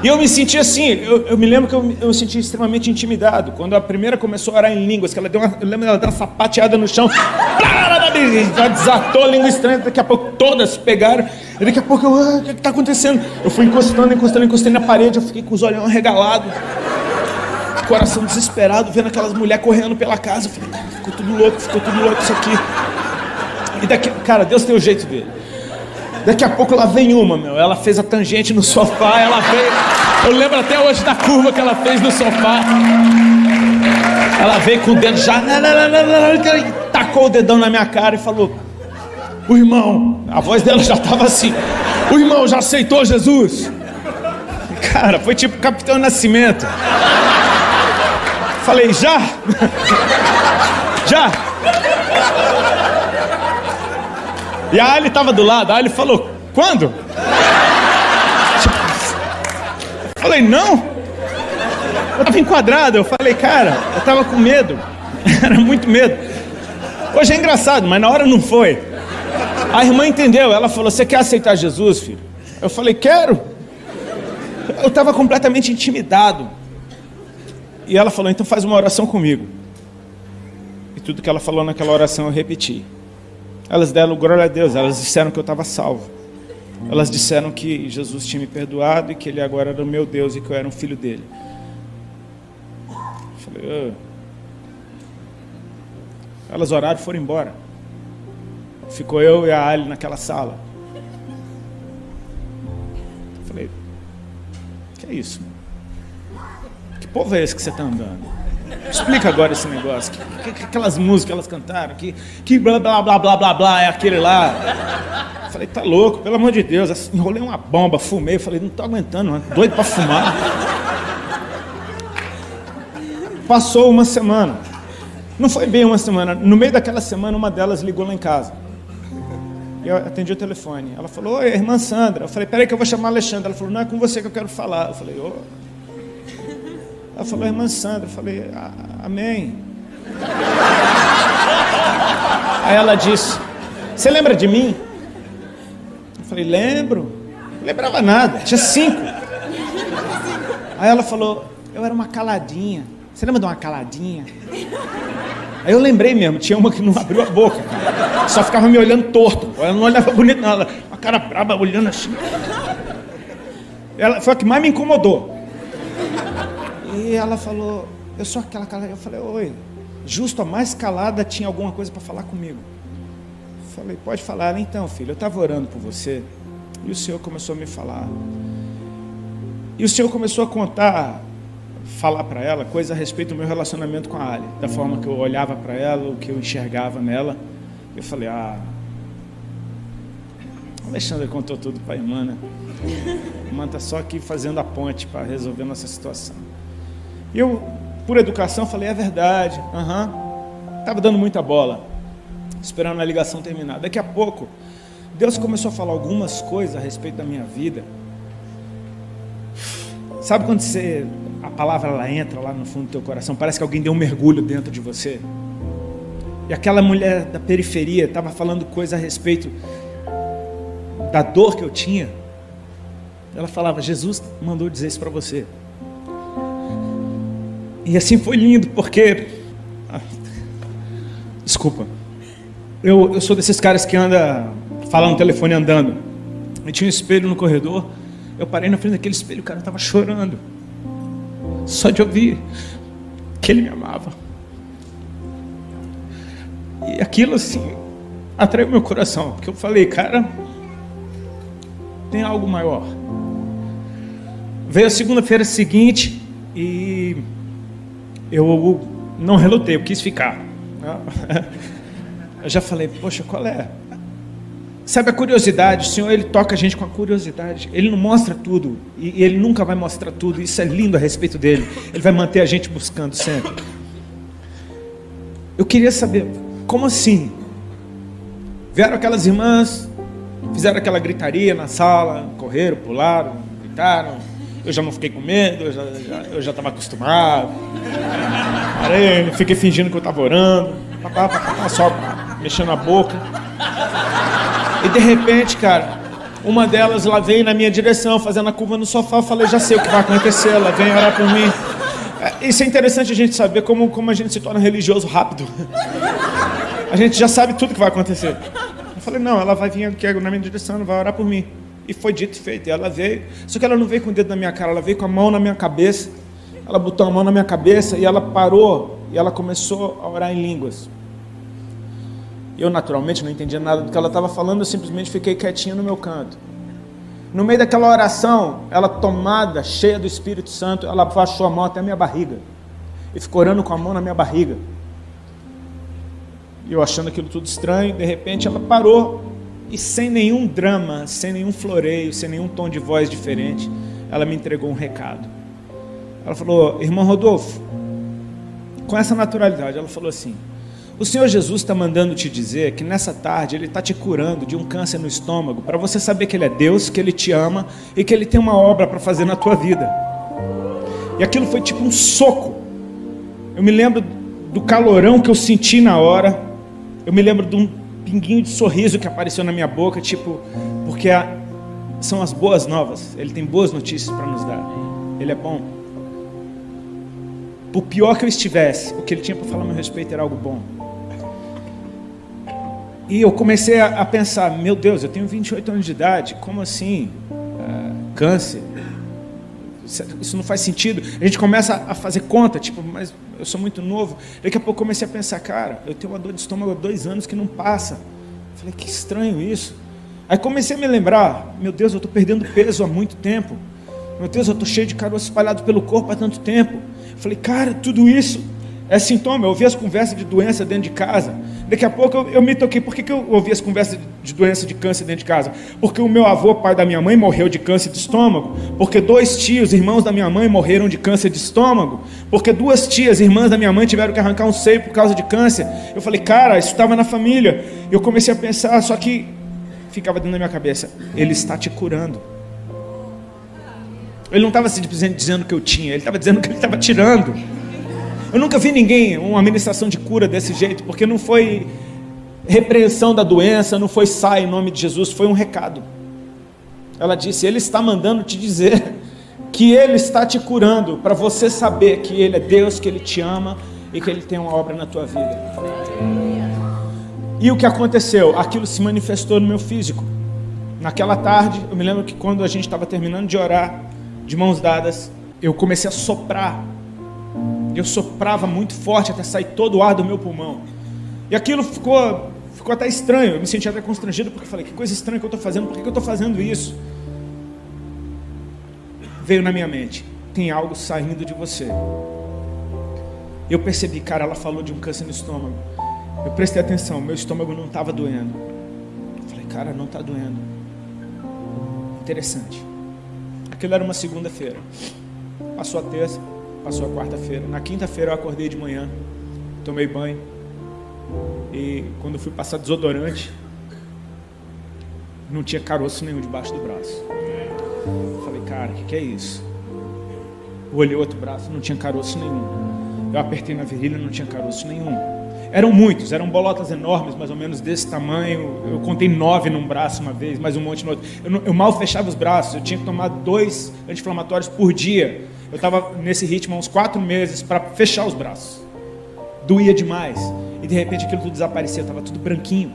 E eu me senti assim, eu me lembro que eu me senti extremamente intimidado. Quando a primeira começou a orar em línguas, que ela eu lembro dela dar uma sapateada no chão, já desatou a língua estranha, daqui a pouco todas pegaram, e daqui a pouco o que está acontecendo? Eu fui encostei na parede, eu fiquei com os olhos arregalados, coração desesperado, vendo aquelas mulheres correndo pela casa. Eu falei, cara, ficou tudo louco isso aqui. E daqui, cara, Deus tem o jeito dele. Daqui a pouco lá vem ela fez a tangente no sofá, eu lembro até hoje da curva que ela fez no sofá. Ela veio com o dedo já, tacou o dedão na minha cara e falou, o irmão, a voz dela já estava assim, o irmão já aceitou Jesus? Cara, foi tipo Capitão Nascimento. Falei, já? Já? E a Ali estava do lado, a Ali falou, quando? Falei, não. Eu estava enquadrado, eu falei, cara, eu estava com medo, era muito medo. Hoje é engraçado, mas na hora não foi. A irmã entendeu, ela falou, você quer aceitar Jesus, filho? Eu falei, quero. Eu estava completamente intimidado. E ela falou, então faz uma oração comigo. E tudo que ela falou naquela oração eu repeti. Elas deram glória a Deus, elas disseram que eu estava salvo. Elas disseram que Jesus tinha me perdoado e que Ele agora era o meu Deus e que eu era um filho dele. Eu falei, Elas oraram e foram embora. Ficou eu e a Ali naquela sala. Eu falei, que é isso? Que povo é esse que você está andando? Explica agora esse negócio. Aquelas músicas que elas cantaram, que blá blá blá blá blá blá é aquele lá. Falei, tá louco, pelo amor de Deus. Enrolei uma bomba, fumei. Falei, não tô aguentando, doido pra fumar. Passou uma semana. Não foi bem uma semana. No meio daquela semana, uma delas ligou lá em casa. Eu atendi o telefone. Ela falou, oi, irmã Sandra. Eu falei, peraí que eu vou chamar a Alexandra. Ela falou, não é com você que eu quero falar. Eu falei, Ela falou, irmã Sandra. Eu falei, amém. Aí ela disse, você lembra de mim? Eu falei, lembro. Não lembrava nada, tinha 5. Aí ela falou, eu era uma caladinha. Você lembra de uma caladinha? Aí eu lembrei mesmo, tinha uma que não abriu a boca, cara. Só ficava me olhando torto. Ela não olhava bonito, não. Ela, uma cara braba, olhando assim. Ela foi a que mais me incomodou. E ela falou, eu sou aquela calada. Eu falei, oi, justo a mais calada tinha alguma coisa para falar comigo. Eu falei, pode falar. Então, filho, eu estava orando por você e o Senhor começou a me falar. E o Senhor começou a falar para ela coisas a respeito do meu relacionamento com a Ali, da forma que eu olhava para ela, o que eu enxergava nela. Eu falei, Alexandre contou tudo para a irmã, né? A irmã está só aqui fazendo a ponte para resolver nossa situação. E eu, por educação, falei, é verdade. Estava dando muita bola, esperando a ligação terminar. Daqui a pouco, Deus começou a falar algumas coisas a respeito da minha vida. Sabe quando a palavra ela entra lá no fundo do teu coração, parece que alguém deu um mergulho dentro de você? E aquela mulher da periferia estava falando coisa a respeito da dor que eu tinha. Ela falava, Jesus mandou dizer isso para você. E assim foi lindo, porque... Desculpa. Eu sou desses caras que anda falando no telefone andando. E tinha um espelho no corredor. Eu parei na frente daquele espelho, o cara estava chorando. Só de ouvir que ele me amava. E aquilo assim atraiu meu coração, porque eu falei, cara, tem algo maior. Veio a segunda-feira seguinte e eu não relutei, eu quis ficar. Eu já falei, poxa, qual é? Sabe a curiosidade, o Senhor ele toca a gente com a curiosidade. Ele não mostra tudo e Ele nunca vai mostrar tudo. Isso é lindo a respeito dele. Ele vai manter a gente buscando sempre. Eu queria saber, como assim? Vieram aquelas irmãs, fizeram aquela gritaria na sala, correram, pularam, gritaram. Eu já não fiquei com medo, eu já estava acostumado. Parei, fiquei fingindo que eu estava orando, só mexendo a boca. E de repente, cara, uma delas, ela veio na minha direção, fazendo a curva no sofá. Eu falei, já sei o que vai acontecer, ela vem orar por mim. Isso é interessante a gente saber como a gente se torna religioso rápido. A gente já sabe tudo que vai acontecer. Eu falei, não, ela vai vir aqui na minha direção, ela vai orar por mim. E foi dito e feito, e ela veio. Só que ela não veio com o dedo na minha cara, ela veio com a mão na minha cabeça. Ela botou a mão na minha cabeça e ela parou, e ela começou a orar em línguas. Eu, naturalmente, não entendia nada do que ela estava falando, eu simplesmente fiquei quietinho no meu canto. No meio daquela oração, ela tomada, cheia do Espírito Santo, ela baixou a mão até a minha barriga. E ficou orando com a mão na minha barriga. E eu achando aquilo tudo estranho, de repente ela parou, e sem nenhum drama, sem nenhum floreio, sem nenhum tom de voz diferente, ela me entregou um recado. Ela falou, irmão Rodolfo, com essa naturalidade, ela falou assim, o Senhor Jesus está mandando te dizer que nessa tarde Ele está te curando de um câncer no estômago, para você saber que Ele é Deus, que Ele te ama e que Ele tem uma obra para fazer na tua vida. E aquilo foi tipo um soco. Eu me lembro do calorão que eu senti na hora. Eu me lembro de um pinguinho de sorriso que apareceu na minha boca, tipo, porque são as boas novas. Ele tem boas notícias para nos dar. Ele é bom. Por pior que eu estivesse, o que Ele tinha para falar a meu respeito era algo bom. E eu comecei a pensar, meu Deus, eu tenho 28 anos de idade, como assim? Câncer? Isso não faz sentido. A gente começa a fazer conta, tipo, mas eu sou muito novo. Daqui a pouco eu comecei a pensar, cara, eu tenho uma dor de estômago há 2 anos que não passa. Falei, que estranho isso. Aí comecei a me lembrar, meu Deus, eu estou perdendo peso há muito tempo. Meu Deus, eu estou cheio de caroço espalhado pelo corpo há tanto tempo. Falei, cara, tudo isso é sintoma. Eu ouvi as conversas de doença dentro de casa. Daqui a pouco eu me toquei. Por que eu ouvi as conversas de doença de câncer dentro de casa? Porque o meu avô, pai da minha mãe, morreu de câncer de estômago. Porque 2 tios, irmãos da minha mãe, morreram de câncer de estômago. Porque 2 tias, irmãs da minha mãe, tiveram que arrancar um seio por causa de câncer. Eu falei, cara, isso estava na família. Eu comecei a pensar, só que ficava dentro da minha cabeça, Ele está te curando. Ele não estava dizendo que eu tinha, Ele estava dizendo que Ele estava tirando. Eu nunca vi ninguém, uma ministração de cura desse jeito, porque não foi repreensão da doença, não foi sai em nome de Jesus, foi um recado. Ela disse, Ele está mandando te dizer que Ele está te curando, para você saber que Ele é Deus, que Ele te ama e que Ele tem uma obra na tua vida. E o que aconteceu? Aquilo se manifestou no meu físico. Naquela tarde, eu me lembro que quando a gente estava terminando de orar, de mãos dadas, eu comecei a soprar. Eu soprava muito forte até sair todo o ar do meu pulmão. E aquilo ficou até estranho. Eu me senti até constrangido, porque eu falei, que coisa estranha que eu estou fazendo, por que eu estou fazendo isso? Veio na minha mente, tem algo saindo de você. Eu percebi, cara, ela falou de um câncer no estômago. Eu prestei atenção, meu estômago não estava doendo. Eu falei, cara, não está doendo. Interessante. Aquilo era uma segunda-feira. Passou a terça, passou a quarta-feira. Na quinta-feira eu acordei de manhã, tomei banho. E quando fui passar desodorante, não tinha caroço nenhum debaixo do braço. Falei, cara, o que é isso? Eu olhei o outro braço, não tinha caroço nenhum. Eu apertei na virilha, não tinha caroço nenhum. Eram muitos, eram bolotas enormes, mais ou menos desse tamanho. Eu contei 9 num braço uma vez, mais um monte no outro. Eu mal fechava os braços, eu tinha que tomar 2 anti-inflamatórios por dia. Eu estava nesse ritmo há uns 4 meses para fechar os braços. Doía demais. E de repente aquilo tudo desaparecia, estava tudo branquinho.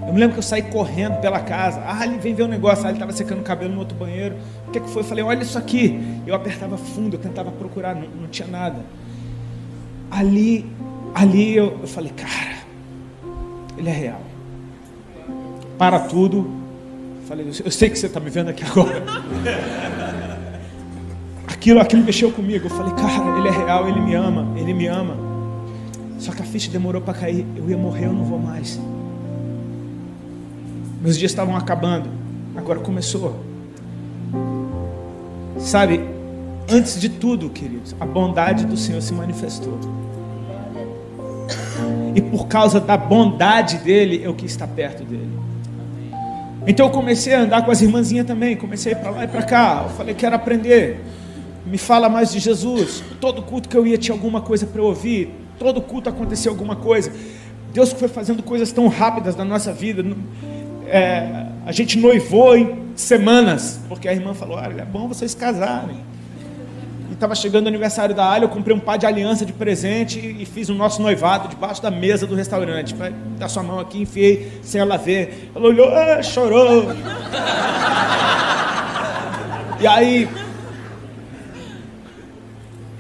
Eu me lembro que eu saí correndo pela casa. Ele vem ver um negócio. Ele estava secando o cabelo no outro banheiro. O que foi? Eu falei, olha isso aqui. Eu apertava fundo, eu tentava procurar, não tinha nada. Ali eu falei, cara, ele é real. Para tudo. Falei, eu sei que você está me vendo aqui agora. Aquilo mexeu comigo. Eu falei, cara, ele é real, ele me ama. Só que a ficha demorou para cair. Eu ia morrer, eu não vou mais. Meus dias estavam acabando. Agora começou. Sabe, antes de tudo, queridos, a bondade do Senhor se manifestou. E por causa da bondade dele, eu quis estar perto dele. Então eu comecei a andar com as irmãzinhas também. Comecei a ir para lá e para cá. Eu falei, quero aprender. Me fala mais de Jesus. Todo culto que eu ia tinha alguma coisa para eu ouvir. Todo culto acontecia alguma coisa. Deus foi fazendo coisas tão rápidas na nossa vida. A gente noivou em semanas, porque a irmã falou, olha, é bom vocês casarem. E estava chegando o aniversário da Alha, eu comprei um par de aliança de presente e fiz o nosso noivado debaixo da mesa do restaurante. Vai dar sua mão aqui, enfiei sem ela ver. Ela olhou, chorou. E aí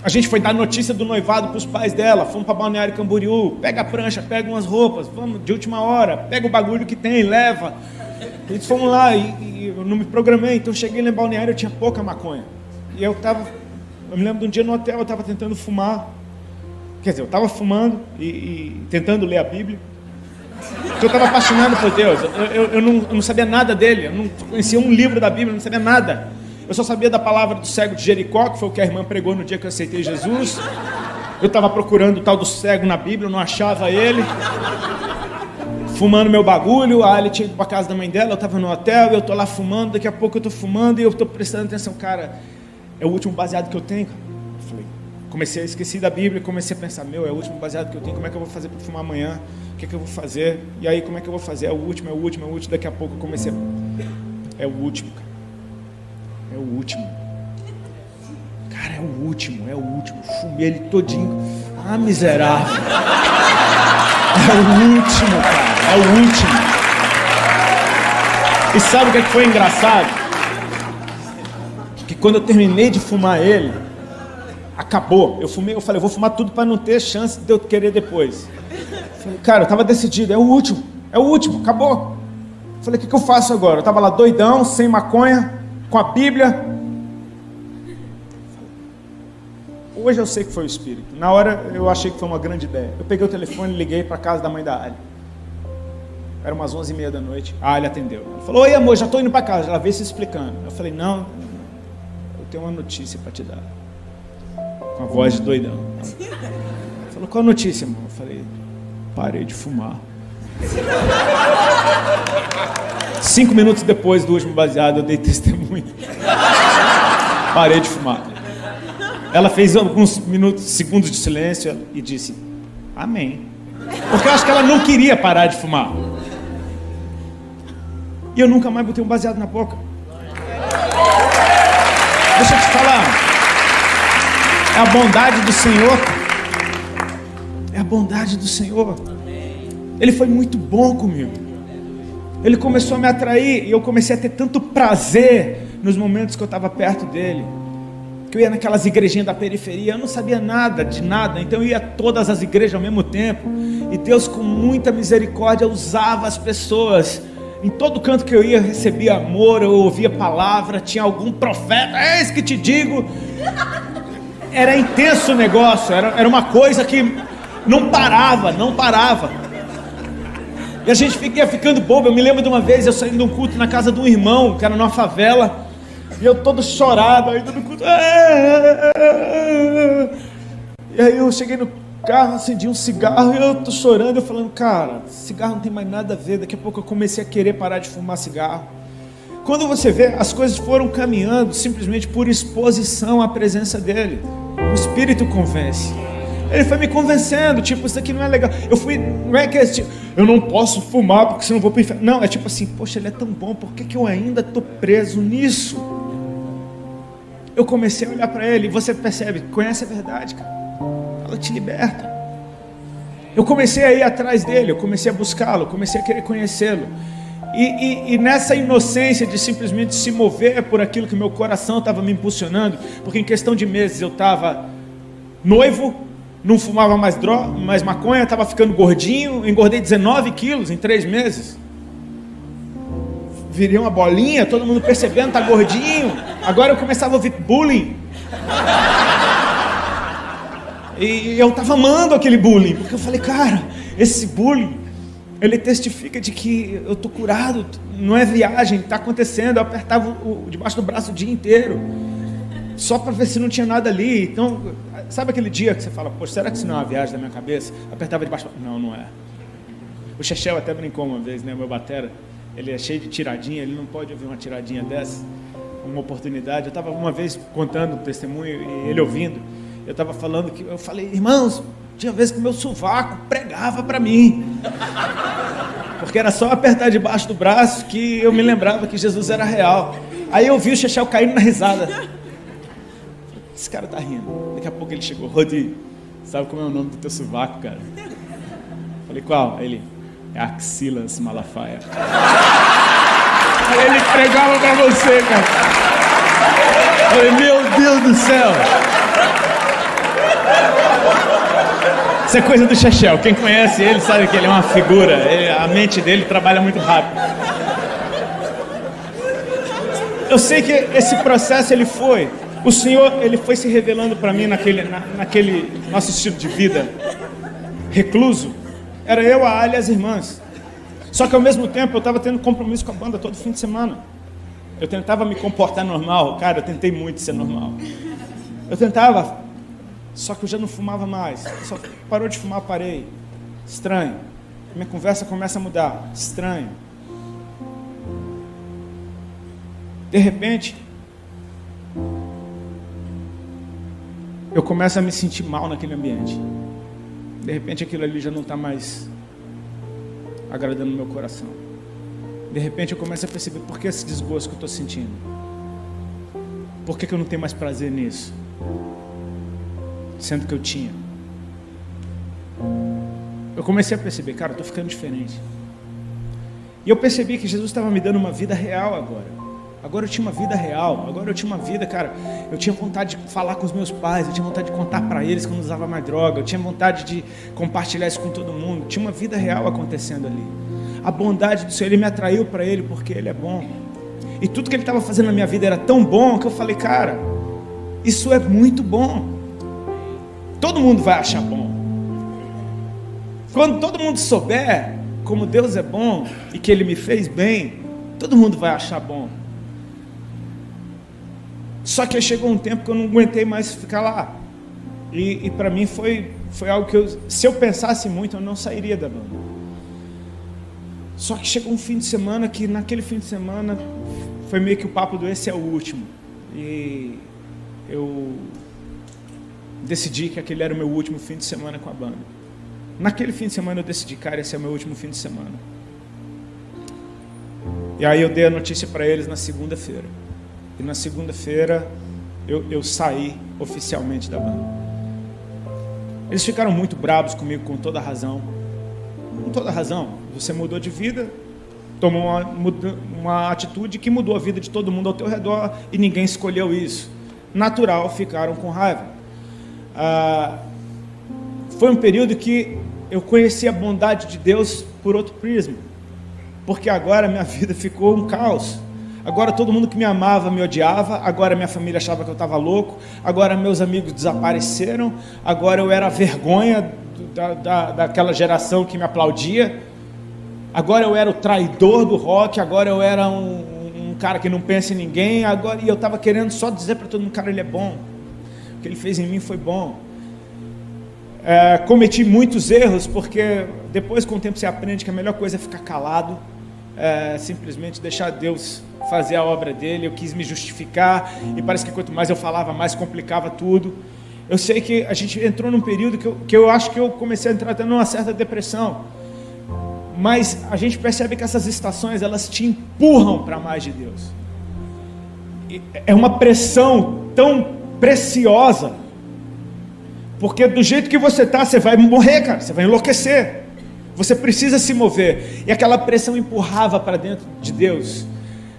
a gente foi dar notícia do noivado para os pais dela. Fomos para Balneário Camboriú. Pega a prancha, pega umas roupas, vamos de última hora, pega o bagulho que tem, leva. Eles fomos lá e eu não me programei. Então eu cheguei lá em Balneário, eu tinha pouca maconha. E eu me lembro de um dia no hotel, eu estava tentando fumar. Quer dizer, eu estava fumando e tentando ler a Bíblia. Porque eu estava apaixonado por Deus. Eu não sabia nada dele, eu não conhecia um livro da Bíblia, eu não sabia nada. Eu só sabia da palavra do cego de Jericó, que foi o que a irmã pregou no dia que eu aceitei Jesus. Eu estava procurando o tal do cego na Bíblia, eu não achava ele. Fumando meu bagulho, a Ali tinha ido para a casa da mãe dela, eu estava no hotel, eu estou lá fumando, daqui a pouco eu estou fumando e eu estou prestando atenção. Cara, é o último baseado que eu tenho. Eu falei, comecei a esquecer da Bíblia, comecei a pensar, é o último baseado que eu tenho, como é que eu vou fazer para fumar amanhã? O que é que eu vou fazer? E aí, como é que eu vou fazer? É o último. Daqui a pouco eu comecei É o último, cara. É o último. Cara, é o último. Fumei ele todinho. Miserável. É o último, cara. É o último. E sabe o que foi engraçado? Que quando eu terminei de fumar ele, acabou. Eu falei, eu vou fumar tudo para não ter chance de eu querer depois. Falei, cara, eu estava decidido. É o último, acabou. Falei, o que eu faço agora? Eu estava lá doidão, sem maconha, com a Bíblia. Hoje eu sei que foi o Espírito. Na hora eu achei que foi uma grande ideia. Eu peguei o telefone e liguei para a casa da mãe da Ali. Era umas 11h30 da noite. A Ali atendeu. Ela falou, oi amor, já estou indo para casa. Ela veio se explicando. Eu falei, não, eu tenho uma notícia para te dar. Com a voz de doidão. Ela falou, qual notícia, amor? Eu falei, parei de fumar. 5 minutos depois do último baseado, eu dei testemunho. Parei de fumar. Ela fez alguns segundos de silêncio e disse, amém. Porque eu acho que ela não queria parar de fumar. E eu nunca mais botei um baseado na boca. Deixa eu te falar. É a bondade do Senhor. É a bondade do Senhor. Ele foi muito bom comigo. Ele começou a me atrair e eu comecei a ter tanto prazer nos momentos que eu estava perto dele. Que eu ia naquelas igrejinhas da periferia, eu não sabia nada de nada, então eu ia a todas as igrejas ao mesmo tempo. E Deus, com muita misericórdia, usava as pessoas. Em todo canto que eu ia, eu recebia amor, eu ouvia palavra, tinha algum profeta, eis que te digo. Era intenso o negócio, era uma coisa que não parava. E a gente ia ficando bobo. Eu me lembro de uma vez eu saindo de um culto na casa de um irmão, que era numa favela, e eu todo chorado, ainda no culto. E aí eu cheguei no carro, acendi um cigarro, e eu tô chorando, eu falando, cara, cigarro não tem mais nada a ver. Daqui a pouco eu comecei a querer parar de fumar cigarro. Quando você vê, as coisas foram caminhando simplesmente por exposição à presença dele. O Espírito convence. Ele foi me convencendo, tipo, isso aqui não é legal. Não é que tipo, eu não posso fumar porque senão eu vou pro inferno. Não, é tipo assim, poxa, ele é tão bom, por que eu ainda estou preso nisso? Eu comecei a olhar para ele, e você percebe, conhece a verdade, cara. Ela te liberta. Eu comecei a ir atrás dele, eu comecei a buscá-lo, comecei a querer conhecê-lo. E nessa inocência de simplesmente se mover por aquilo que meu coração estava me impulsionando, porque em questão de meses eu estava noivo, não fumava mais maconha, estava ficando gordinho, engordei 19 quilos em 3 meses. Virei uma bolinha, todo mundo percebendo, tá gordinho. Agora eu começava a ouvir bullying. E eu estava amando aquele bullying, porque eu falei, cara, esse bullying, ele testifica de que eu estou curado, não é viagem, está acontecendo. Eu apertava debaixo do braço o dia inteiro, só para ver se não tinha nada ali. Então, sabe aquele dia que você fala, poxa, será que isso não é uma viagem da minha cabeça? Apertava debaixo, não é. O Chechel até brincou uma vez, né, meu batera, ele é cheio de tiradinha, ele não pode ouvir uma tiradinha dessa, uma oportunidade. Eu estava uma vez contando um testemunho, e ele ouvindo, eu estava falando que, eu falei, irmãos, tinha vezes que o meu sovaco pregava para mim, porque era só apertar debaixo do braço que eu me lembrava que Jesus era real. Aí eu vi o Chechel caindo na risada. Esse cara tá rindo. Daqui a pouco ele chegou, Rodi, sabe como é o nome do teu sovaco, cara? Falei, qual? Aí ele, é Axilas Malafaia. Aí ele pregava para você, cara. Falei, meu Deus do céu. Isso é coisa do Chechel. Quem conhece ele sabe que ele é uma figura. A mente dele trabalha muito rápido. Eu sei que esse processo o Senhor, ele foi se revelando para mim naquele nosso estilo de vida recluso. Era eu, a Ali e as irmãs. Só que ao mesmo tempo eu estava tendo compromisso com a banda todo fim de semana. Eu tentava me comportar normal. Cara, eu tentei muito ser normal. Eu tentava. Só que eu já não fumava mais. Só parou de fumar, parei. Estranho. Minha conversa começa a mudar. Estranho. De repente, eu começo a me sentir mal naquele ambiente. De repente aquilo ali já não está mais agradando o meu coração. De repente eu começo a perceber por que esse desgosto que eu estou sentindo. Por que eu não tenho mais prazer nisso? Sendo que eu tinha. Eu comecei a perceber, cara, eu estou ficando diferente. E eu percebi que Jesus estava me dando uma vida real agora. Agora eu tinha uma vida real. Agora eu tinha uma vida, cara, eu tinha vontade de falar com os meus pais, eu tinha vontade de contar para eles que eu não usava mais droga, eu tinha vontade de compartilhar isso com todo mundo. Tinha uma vida real acontecendo ali. A bondade do Senhor, Ele me atraiu para Ele porque Ele é bom. E tudo que Ele estava fazendo na minha vida era tão bom que eu falei, cara, isso é muito bom. Todo mundo vai achar bom. Quando todo mundo souber como Deus é bom e que Ele me fez bem, todo mundo vai achar bom. Só que chegou um tempo que eu não aguentei mais ficar lá. E para mim foi algo que se eu pensasse muito, eu não sairia da banda. Só que chegou um fim de semana que naquele fim de semana foi meio que o papo do esse é o último. E eu decidi que aquele era o meu último fim de semana com a banda. Naquele fim de semana eu decidi, cara, esse é o meu último fim de semana. E aí eu dei a notícia para eles na segunda-feira. E na segunda-feira eu saí oficialmente da banda. Eles ficaram muito bravos comigo, com toda razão. Com toda razão. Você mudou de vida, tomou uma atitude que mudou a vida de todo mundo ao teu redor e ninguém escolheu isso. Natural, ficaram com raiva. Foi um período que eu conheci a bondade de Deus por outro prisma, porque agora minha vida ficou um caos. Agora todo mundo que me amava me odiava, agora minha família achava que eu estava louco, agora meus amigos desapareceram, agora eu era a vergonha daquela geração que me aplaudia. Agora eu era o traidor do rock, agora eu era um cara que não pensa em ninguém, agora, e eu estava querendo só dizer para todo mundo, cara, ele é bom. O que ele fez em mim foi bom. Cometi muitos erros, porque depois com o tempo você aprende que a melhor coisa é ficar calado, simplesmente deixar Deus fazer a obra dele. Eu quis me justificar, e parece que quanto mais eu falava, mais complicava tudo. Eu sei que a gente entrou num período que eu acho que eu comecei a entrar até numa certa depressão, mas a gente percebe que essas estações, elas te empurram para mais de Deus. É uma pressão tão preciosa, porque do jeito que você está, você vai morrer, cara, você vai enlouquecer, você precisa se mover, e aquela pressão empurrava para dentro de Deus,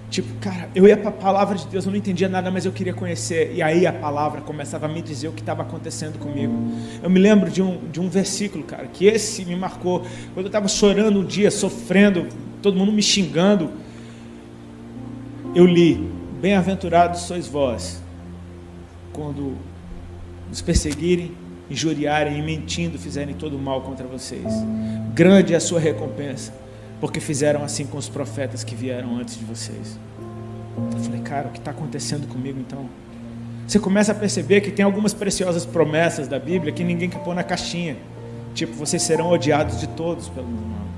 tipo, cara, eu ia para a palavra de Deus, eu não entendia nada, mas eu queria conhecer, e aí a palavra começava a me dizer o que estava acontecendo comigo. Eu me lembro de um versículo, cara, que esse me marcou, quando eu estava chorando um dia, sofrendo, todo mundo me xingando, eu li: bem-aventurados sois vós, quando nos perseguirem, injuriarem e mentindo fizerem todo o mal contra vocês. Grande é a sua recompensa, porque fizeram assim com os profetas que vieram antes de vocês. Eu falei, cara, o que está acontecendo comigo então? Você começa a perceber que tem algumas preciosas promessas da Bíblia que ninguém quer pôr na caixinha. Tipo, vocês serão odiados de todos pelo meu nome.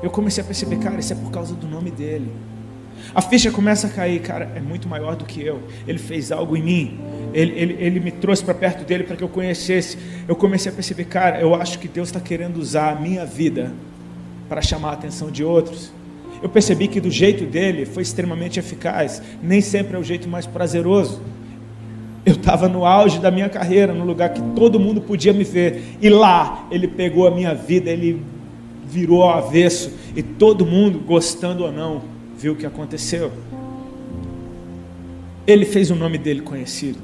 Eu comecei a perceber, cara, isso é por causa do nome dele. A ficha começa a cair, cara, é muito maior do que eu. Ele fez algo em mim. Ele me trouxe para perto dele para que eu conhecesse. Eu comecei a perceber, cara, eu acho que Deus está querendo usar a minha vida para chamar a atenção de outros. Eu percebi que do jeito dele foi extremamente eficaz. Nem sempre é o jeito mais prazeroso. Eu estava no auge da minha carreira, no lugar que todo mundo podia me ver. E lá, ele pegou a minha vida, ele virou ao avesso. E todo mundo, gostando ou não, viu o que aconteceu. Ele fez o nome dele conhecido.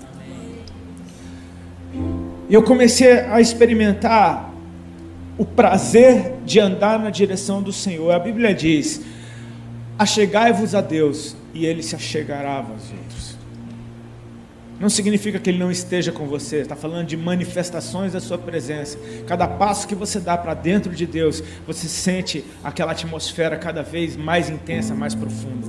E eu comecei a experimentar o prazer de andar na direção do Senhor. A Bíblia diz: achegai-vos a Deus e Ele se achegará a vós outros. Não significa que Ele não esteja com você, está falando de manifestações da sua presença. Cada passo que você dá para dentro de Deus, você sente aquela atmosfera cada vez mais intensa, mais profunda.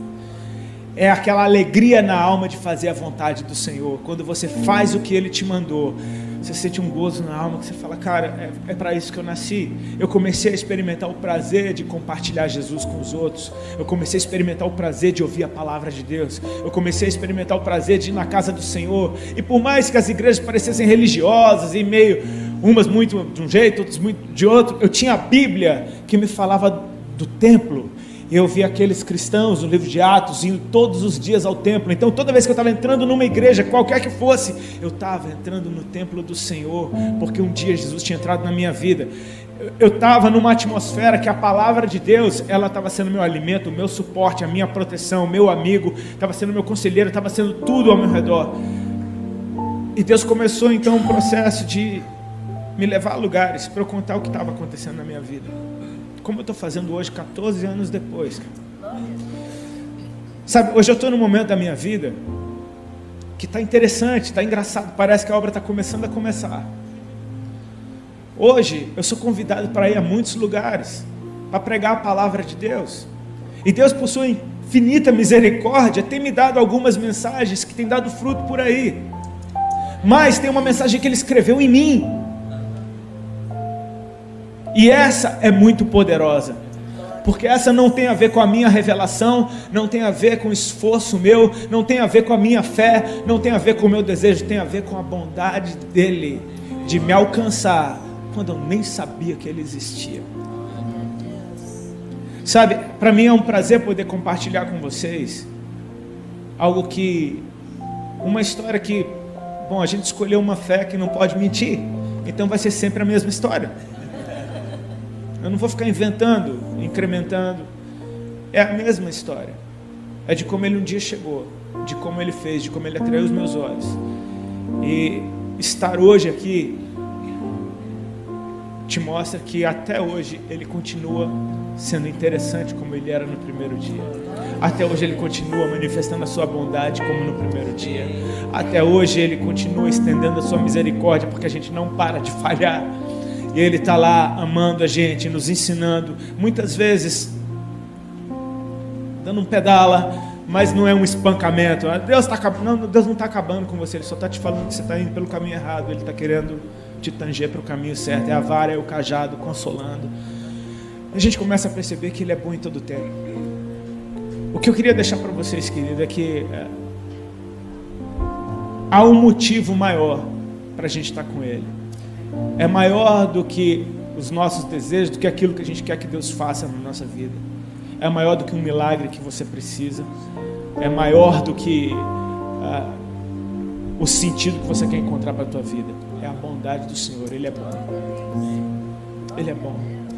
É aquela alegria na alma de fazer a vontade do Senhor. Quando você faz o que Ele te mandou, você sente um gozo na alma, que você fala, cara, é para isso que eu nasci. Eu comecei a experimentar o prazer de compartilhar Jesus com os outros. Eu comecei a experimentar o prazer de ouvir a palavra de Deus. Eu comecei a experimentar o prazer de ir na casa do Senhor. E por mais que as igrejas parecessem religiosas e meio, umas muito de um jeito, outras muito de outro, eu tinha a Bíblia que me falava do templo. Eu vi aqueles cristãos no livro de Atos indo todos os dias ao templo. Então toda vez que eu estava entrando numa igreja, qualquer que fosse, eu estava entrando no templo do Senhor, porque um dia Jesus tinha entrado na minha vida. Eu estava numa atmosfera que a palavra de Deus, ela estava sendo meu alimento, meu suporte, a minha proteção, meu amigo, estava sendo meu conselheiro, estava sendo tudo ao meu redor. E Deus começou então um processo de me levar a lugares para eu contar o que estava acontecendo na minha vida. Como eu estou fazendo hoje, 14 anos depois. Sabe, hoje eu estou num momento da minha vida que está interessante, está engraçado, parece que a obra está começando a começar. Hoje eu sou convidado para ir a muitos lugares, para pregar a palavra de Deus. E Deus, por sua infinita misericórdia, tem me dado algumas mensagens que têm dado fruto por aí. Mas tem uma mensagem que Ele escreveu em mim. E essa é muito poderosa, porque essa não tem a ver com a minha revelação, não tem a ver com o esforço meu, não tem a ver com a minha fé, não tem a ver com o meu desejo, tem a ver com a bondade dEle, de me alcançar, quando eu nem sabia que Ele existia. Sabe, para mim é um prazer poder compartilhar com vocês, algo que, uma história que, bom, a gente escolheu uma fé que não pode mentir, então vai ser sempre a mesma história. Eu não vou ficar inventando, incrementando. É a mesma história. É de como Ele um dia chegou, de como Ele fez, de como Ele atraiu os meus olhos. E estar hoje aqui te mostra que até hoje Ele continua sendo interessante como Ele era no primeiro dia. Até hoje Ele continua manifestando a sua bondade como no primeiro dia. Até hoje Ele continua estendendo a sua misericórdia, porque a gente não para de falhar. E Ele está lá amando a gente, nos ensinando, muitas vezes dando um pedala, mas não é um espancamento. Deus não está acabando com você, Ele só está te falando que você está indo pelo caminho errado. Ele está querendo te tanger para o caminho certo. É a vara, é o cajado consolando. A gente começa a perceber que Ele é bom em todo o tempo. O que eu queria deixar para vocês, querido, é que há um motivo maior para a gente estar com Ele. É maior do que os nossos desejos, do que aquilo que a gente quer que Deus faça na nossa vida. É maior do que um milagre que você precisa. É maior do que o sentido que você quer encontrar para a tua vida. É a bondade do Senhor. Ele é bom. Ele é bom.